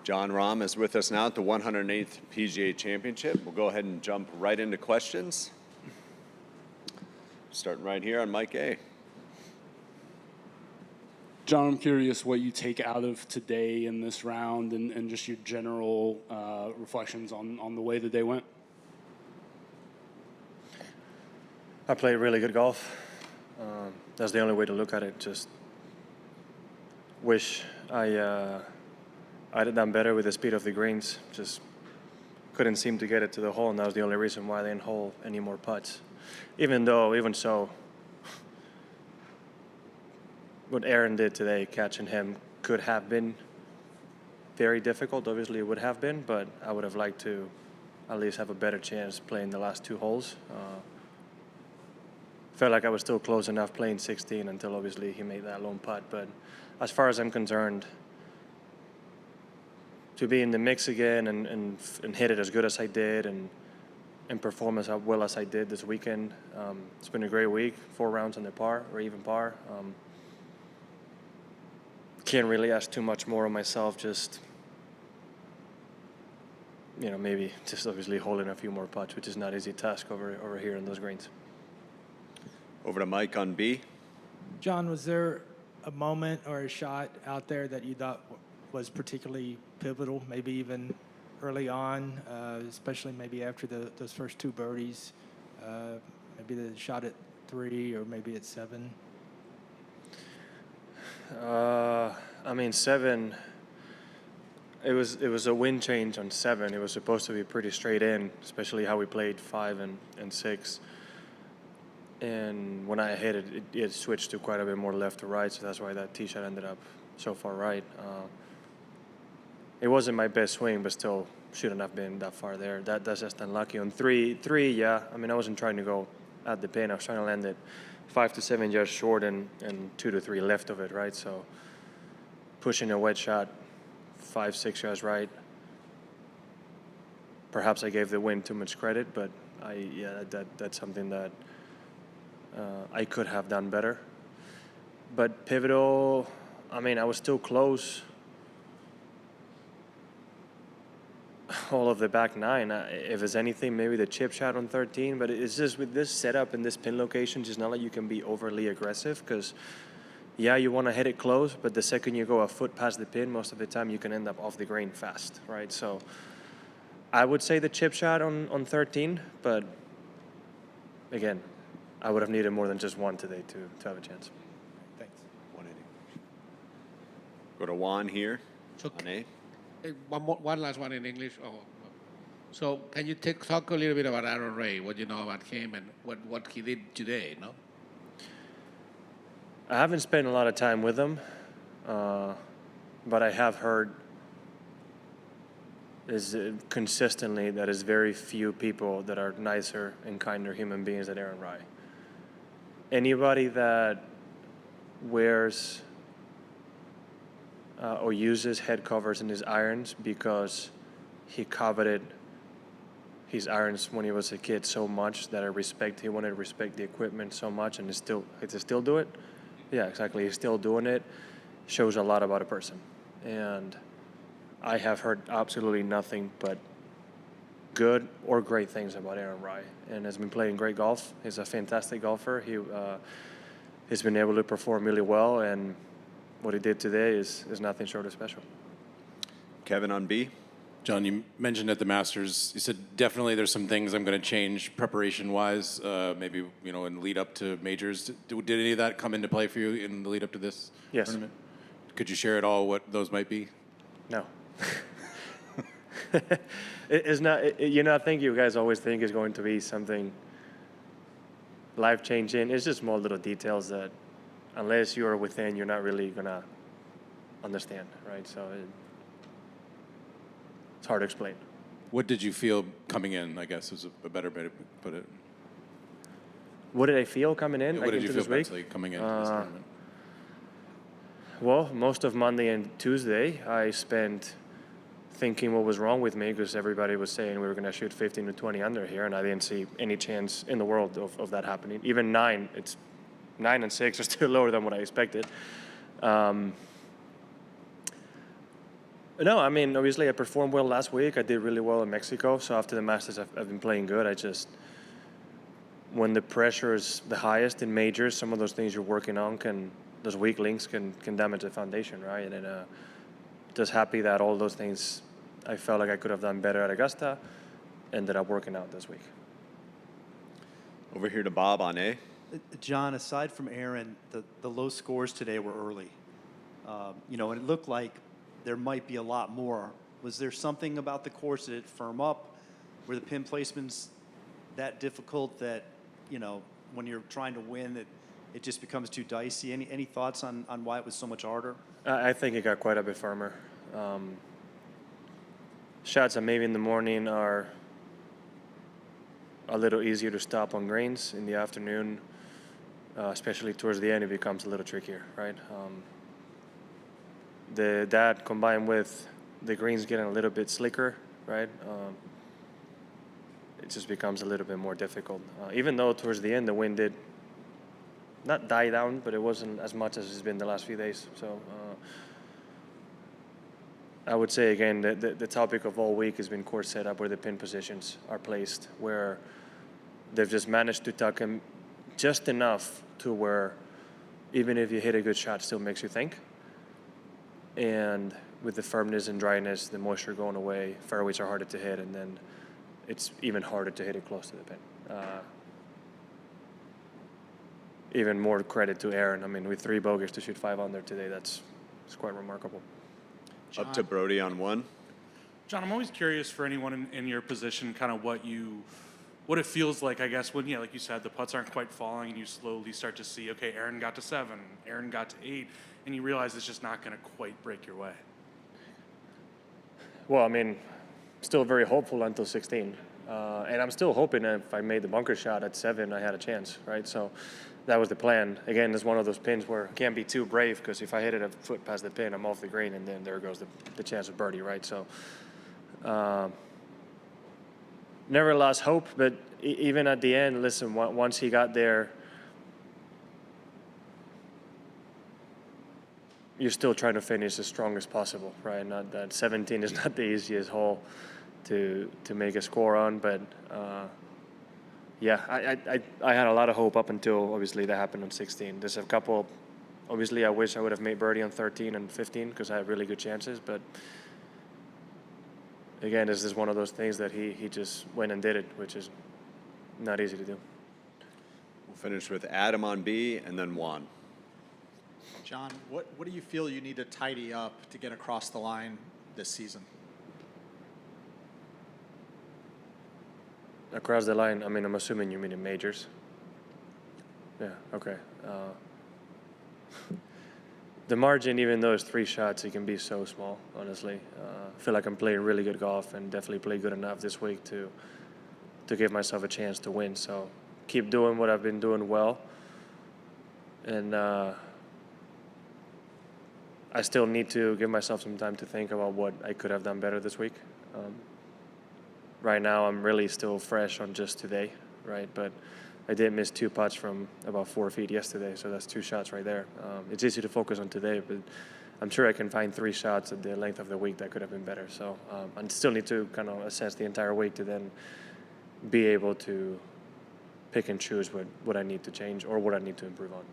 Jon Rahm is with us now at the 108th PGA Championship. We'll go ahead and jump right into questions. Starting right here on Mike A. John, I'm curious what you take out of today in this round and just your general reflections on the way the day went. I played really good golf. That's the only way to look at it. Just wish I'd have done better with the speed of the greens. Just couldn't seem to get it to the hole, and that was the only reason why I didn't hole any more putts. Even so, what Aaron did today, catching him, could have been very difficult. Obviously, it would have been, but I would have liked to at least have a better chance playing the last two holes. Felt like I was still close enough playing 16 until obviously he made that lone putt. But as far as I'm concerned, to be in the mix again and hit it as good as I did and perform as well as I did this weekend, it's been a great week. 4 rounds on the par or even par. Can't really ask too much more of myself. Just maybe just obviously holding a few more putts, which is not an easy task over here in those greens. Over to Mike on B. John, was there a moment or a shot out there that you thought was particularly pivotal, maybe even early on, especially maybe after those first 2 birdies, maybe the shot at 3 or maybe at 7? 7, it was a wind change on 7. It was supposed to be pretty straight in, especially how we played 5 and 6. And when I hit it, it switched to quite a bit more left to right, so that's why that tee shot ended up so far right. It wasn't my best swing, but still shouldn't have been that far there. That's just unlucky. On 3, yeah, I wasn't trying to go at the pin. I was trying to land it 5 to 7 yards short and 2 to 3 left of it, right? So pushing a wedge shot 5, 6 yards right. Perhaps I gave the wind too much credit, but that's something that I could have done better. But pivotal, I was still close all of the back 9. If it's anything, maybe the chip shot on 13, but it's just with this setup and this pin location, just not like you can be overly aggressive because, yeah, you want to hit it close, but the second you go a foot past the pin, most of the time you can end up off the green fast, right? So I would say the chip shot on 13, but again, I would have needed more than just one today to have a chance. Thanks. 180. Go to Juan here on A. One last one in English. So can you talk a little bit about Aaron Ray, what you know about him and what he did today, no? I haven't spent a lot of time with him, but I have heard consistently that there's very few people that are nicer and kinder human beings than Aaron Ray. Anybody that wears or uses head covers in his irons because he coveted his irons when he was a kid so much that he wanted to respect the equipment so much, and to still do it. Yeah, exactly. He's still doing it. Shows a lot about a person. And I have heard absolutely nothing but good or great things about Aaron Ray, and has been playing great golf. He's a fantastic golfer. He's been able to perform really well, and what he did today is nothing short of special. Kevin on B. John, you mentioned at the Masters, you said definitely there's some things I'm going to change preparation-wise, maybe in the lead up to majors. Did any of that come into play for you in the lead up to this tournament? Could you share at all what those might be? No. It's not. I think you guys always think it's going to be something life-changing. It's just small little details that, unless you're within, you're not really gonna understand, right? So it's hard to explain. What did you feel coming in, I guess, is a better way to put it? What did I feel coming in? What did you feel mentally coming into this tournament? Well, most of Monday and Tuesday, I spent thinking what was wrong with me because everybody was saying we were going to shoot 15 to 20 under here, and I didn't see any chance in the world of that happening. Even 9 and 6 are still lower than what I expected. No, I mean, obviously I performed well last week. I did really well in Mexico. So after the Masters, I've been playing good. When the pressure is the highest in majors, some of those things you're working on those weak links can damage the foundation, right? And just happy that all those things I felt like I could have done better at Augusta ended up working out this week. Over here to Bob on A. John, aside from Aaron, the low scores today were early. And it looked like there might be a lot more. Was there something about the course that it firm up? Were the pin placements that difficult that, when you're trying to win, it just becomes too dicey? Any thoughts on why it was so much harder? I think it got quite a bit firmer. Shots that maybe in the morning are a little easier to stop on greens. In the afternoon, especially towards the end, it becomes a little trickier, right? That combined with the greens getting a little bit slicker, right? It just becomes a little bit more difficult. Even though towards the end the wind did not die down, but it wasn't as much as it's been the last few days. So I would say again the topic of all week has been course setup, where the pin positions are placed, where they've just managed to tuck them just enough to where even if you hit a good shot, it still makes you think. And with the firmness and dryness, the moisture going away, fairways are harder to hit, and then it's even harder to hit it close to the pin. Even more credit to Aaron. I mean, with 3 bogeys to shoot 5 under today, it's quite remarkable. Up to Brody on 1. John, I'm always curious for anyone in your position, kind of what it feels like, I guess, when, like you said, the putts aren't quite falling and you slowly start to see, okay, Aaron got to 7, Aaron got to 8, and you realize it's just not going to quite break your way. Well, I mean, still very hopeful until 16. And I'm still hoping that if I made the bunker shot at 7, I had a chance, right? So that was the plan. Again, it's one of those pins where I can't be too brave, because if I hit it a foot past the pin, I'm off the green, and then there goes the chance of birdie, right? So never lost hope, but even at the end, listen, once he got there, you're still trying to finish as strong as possible, right? Not that 17 is not the easiest hole to make a score on, but yeah, I had a lot of hope up until obviously that happened on 16. There's a couple, obviously I wish I would have made birdie on 13 and 15 because I had really good chances, but again, this is one of those things that he just went and did it, which is not easy to do. We'll finish with Adam on B and then Juan. John, what do you feel you need to tidy up to get across the line this season? Across the line, I mean, I'm assuming you mean in majors. Yeah, okay. The margin, even though it's 3 shots, it can be so small, honestly. I feel like I'm playing really good golf and definitely played good enough this week to give myself a chance to win. So keep doing what I've been doing well. And I still need to give myself some time to think about what I could have done better this week. Right now, I'm really still fresh on just today, right? But I did miss 2 putts from about 4 feet yesterday, so that's 2 shots right there. It's easy to focus on today, but I'm sure I can find 3 shots at the length of the week that could have been better. So I still need to kind of assess the entire week to then be able to pick and choose what I need to change or what I need to improve on.